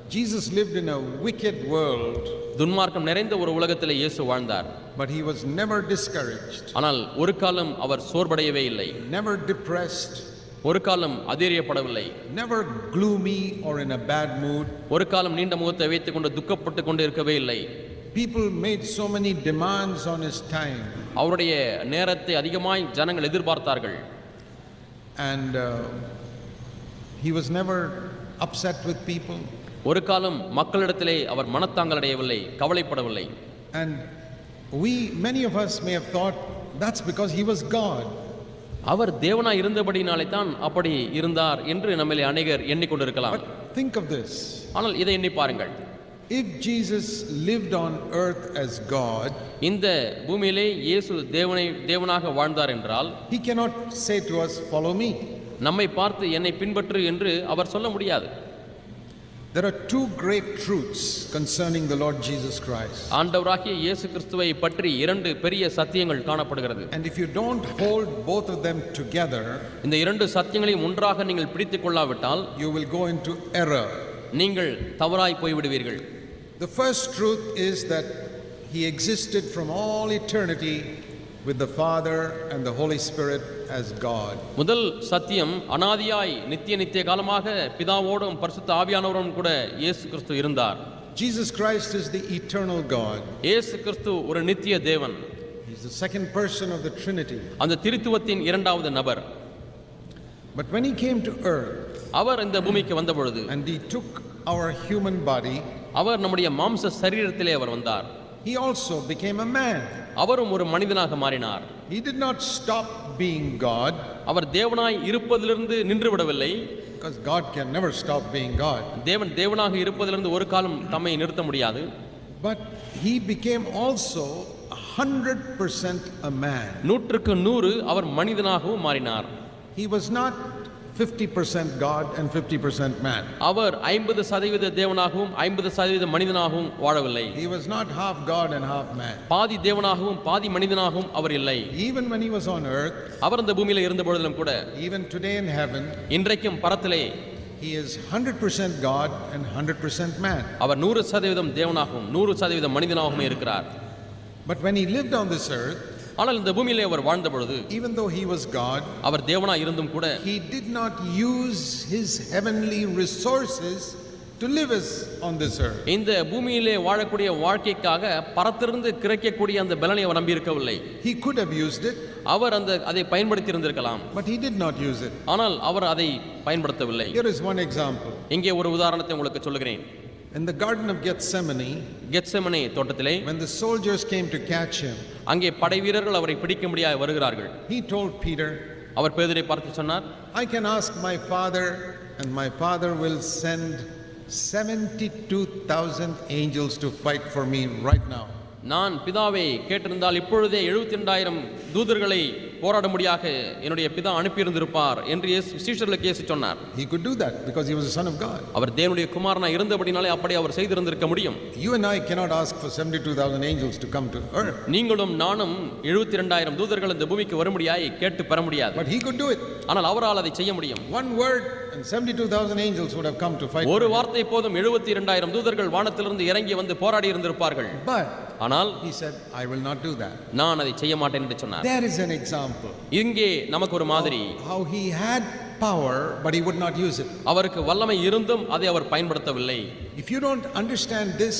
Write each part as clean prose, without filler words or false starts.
Jesus lived in a wicked world. துன்மார்க்கம் நிறைந்த ஒரு உலகத்திலே இயேசு வாழ்ந்தார். But he was never discouraged. ஆனால் ஒரு காலம் அவர் சோர்வடையவே இல்லை. Never depressed. ஒரு காலம் அதிரியப்படவில்லை. Never gloomy or in a bad mood. ஒரு காலம் நீண்ட முகத்தை வைத்துக் கொண்டு துக்கப்பட்டு கொண்டு இருக்கவே இல்லை. People made so many demands on his time. அவருடைய நேரத்தை அதிகமாய் ஜனங்கள் எதிர்பார்த்தார்கள். And he was never upset with people. ஒரு காலம் மக்களிடத்திலே அவர் மனத்தாங்கல் அடையவில்லை, கவலைப்படவில்லை. And many of us may have thought that's because he was God. அவர் தேவனாய் இருந்தபடினாலே தான் அப்படி இருந்தார் என்று நம்மிலே அநேகர் எண்ணிக்கொண்டிருக்கலாம். But think of this. ஆனால் இதை எண்ணி பாருங்கள். If Jesus lived on earth as God, இந்த பூமியிலே இயேசு தேவனாக வாழ்ந்தார் என்றால், he cannot say to us, follow me. நம்மை பார்த்து என்னை பின்பற்று என்று அவர் சொல்ல முடியாது. There are two great truths concerning the Lord Jesus Christ. ஆண்டவராகிய இயேசு கிறிஸ்துவை பற்றி இரண்டு பெரிய சத்தியங்கள் காணப்படுகிறது. And if you don't hold both of them together, இந்த இரண்டு சத்தியங்களையும் ஒன்றாக நீங்கள் பிடித்துக் கொள்ளாவிட்டால், you will go into error. நீங்கள் தவறாய் போய்விடுவீர்கள். The first truth is that he existed from all eternity with the Father and the Holy Spirit as God. முதல் சத்தியம், அனாதியாய் நித்திய காலமாக பிதாவோடும் பரிசுத்த ஆவியானவரோடும் கூட இயேசு கிறிஸ்து இருந்தார். Jesus Christ is the eternal God. இயேசு கிறிஸ்து ஒரு நித்திய தேவன். He is the second person of the Trinity. அந்த திரித்துவத்தின் இரண்டாவது நபர். But when he came to earth, அவர் இந்த பூமிக்கு வந்த பொழுது, and he took our human body, அவர் நம்முடைய மாம்ச சரீரத்திலே அவர் வந்தார். he also became a man. அவரும் ஒரு மனிதனாக மாறினார். He did not stop being God. அவர் தேவனாய் இருப்பதிலிருந்து நின்று விடவில்லை. Because God can never stop being God. தேவனாக இருப்பதிலிருந்து ஒரு காலம் தம்மை நிறுத்த முடியாது. But he became also 100% a man. 100க்கு 100 அவர் மனிதனாகவும் மாறினார். He was not 50% God and 50% man. அவர் 50% தேவனாகவும் 50% மனிதனாகவும் வாழவில்லை. He was not half God and half man. பாதி தேவனாகவும் பாதி மனிதனாகவும் அவர் இல்லை. Even when he was on earth, அவர் இந்த பூமியில இருந்த பொழுதிலும் கூட, even today in heaven, இன்றைக்கும் பரத்திலே, he is 100% God and 100% man. அவர் 100% தேவனாகவும் 100% மனிதனாகவும் இருக்கிறார். But when he lived on this earth, ஆனால் இந்த பூமியிலே அவர் வாழ்ந்த பொழுது, even though he was God, அவர் தேவனாய் இருந்தும் கூட, he did not use his heavenly resources to live us on this earth. இந்த பூமியிலே வாழக்கூடிய வாழ்க்கைக்காக பரத்திலிருந்து கிடைக்கக்கூடிய அந்த பலனை அவர் நம்பி இருக்கவில்லை. He could have used it. அவர் அதை பயன்படுத்தி இருந்திருக்கலாம். But he did not use it. ஆனால் அவர் அதை பயன்படுத்தவில்லை. Here is one example. இங்கே ஒரு உதாரணத்தை உங்களுக்கு சொல்கிறேன். In the garden of Gethsemane, தோட்டத்திலே, when the soldiers came to catch him, அங்கே படை வீரர்கள் அவரை பிடிக்க முடியாத வருகிறார்கள். he told Peter, அவர் பேதுரை பார்த்து சொன்னார், I can ask my father and my father will send 72,000 angels to fight for me right now. நான் பிதாவை கேட்டிருந்தால் இப்பொழுதே 72,000 தூதர்களை போராடும்படியாக என்னுடைய பிதா அனுப்பியிருந்திருப்பார் என்று சீஷர்களுக்கு இயேசு சொன்னார். He could do that because he was the son of God. அவர் தேவனுடைய குமாரனாய் இருந்தபடினாலே அப்படி அவர் செய்திருந்திருக்க முடியும். You and I cannot ask for 72,000 angels to come to earth. நீங்களும் நானும் 72,000 தூதர்கள் இந்த பூமிக்கு வரும்படியாய் கேட்டு பெற முடியாது. But he could do it. ஆனால் அவரால் அதை செய்ய முடியும். One word and 72,000 angels would have come to fight. ஒரு வார்த்தை போதும் 72,000 தூதர்கள் வானத்திலிருந்து இறங்கி வந்து போராடி இருந்திருப்பார்கள். But ஆனால் he said, I will not do that. நான் அதை செய்ய மாட்டேன் என்று சொன்னார். There is an example. இங்கே நமக்கு ஒரு மாதிரி, how he had power but he would not use it. அவருக்கு வல்லமை இருந்தும் அதை அவர் பயன்படுத்தவில்லை. If you don't understand this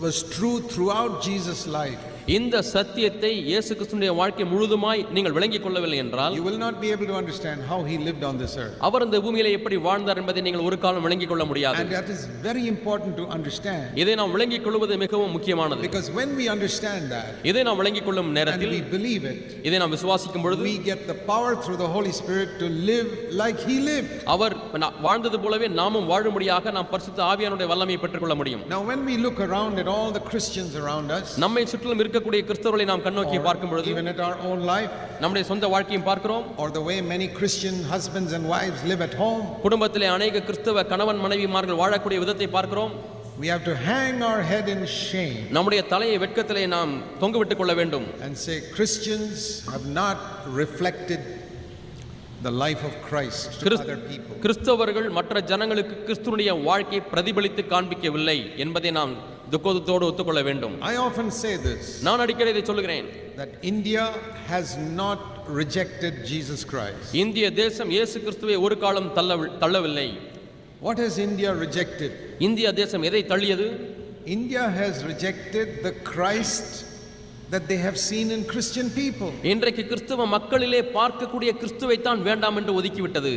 was true throughout Jesus' life, இந்த சத்தியத்தை இயேசு கிறிஸ்துவின் வாழ்க்கை முழுதுமாய் நீங்கள் விளங்கிக் கொள்ளவில்லை என்றால், you will not be able to understand how he lived on this earth. அவர் இந்த பூமியிலே எப்படி வாழ்ந்தார் என்பதை நீங்கள் ஒரு காலம் விளங்கிக் கொள்ள முடியாது. And that is very important to understand. இதை நாம் விளங்கிக் கொள்வது மிகவும் முக்கியமானது. Because when we understand that, இதை நாம் விளங்கிக் கொள்ளும் நேரத்தில், and we believe it, இதை நாம் விசுவாசிக்கும் பொழுது, we get the power through the Holy Spirit to live like he lived. அவர் வாழ்ந்தது போலவே நாமும் வாழும்படியாக நாம் பரிசுத்த ஆவியானுடைய வல்லமையை பெற்றுக்கொள்ள முடியும். Now when we look around at all the Christians around us, நம்மை சுற்றிலும் இருக்கக்கூடிய கிறிஸ்தவர்களை நாம் கண்ணோக்கி பார்க்கும் பொழுது, even at our own life, நம்முடைய சொந்த வாழ்க்கையும் பார்க்கிறோம், or the way many Christian husbands and wives live at home, குடும்பத்திலே அநேக கிறிஸ்தவ கணவன் மனைவிமார்கள் வாழக்கூடிய விதத்தை பார்க்கிறோம். we have to hang our head in shame நம்முடைய தலையை வெட்கத்திலே நாம் தொங்கவிட்டுக் கொள்ள வேண்டும். and say Christians have not reflected the life of Christ to other people. கிறிஸ்தவர்கள் மற்ற ஜனங்களுக்கு கிறிஸ்துவினுடைய வாழ்க்கையை பிரதிபலித்து காண்பிக்கவில்லை என்பதை நாம் துக்கத்தோடு ஒத்துக்கொள்ள வேண்டும். I often say this, நான் அடிக்கடி இதை சொல்கிறேன், that India has not rejected Jesus Christ. இந்திய தேசம் இயேசு கிறிஸ்துவை ஒரு காலம் தள்ளவில்லை. What has India rejected? இந்திய தேசம் எதை தள்ளியது? India has rejected the Christ that they have seen in Christian people. இன்றைக்கு கிறிஸ்தவ மக்களிலே பார்க்கக்கூடிய கிறிஸ்துவை தான் வேண்டாம் என்று ஒதுக்கிவிட்டது.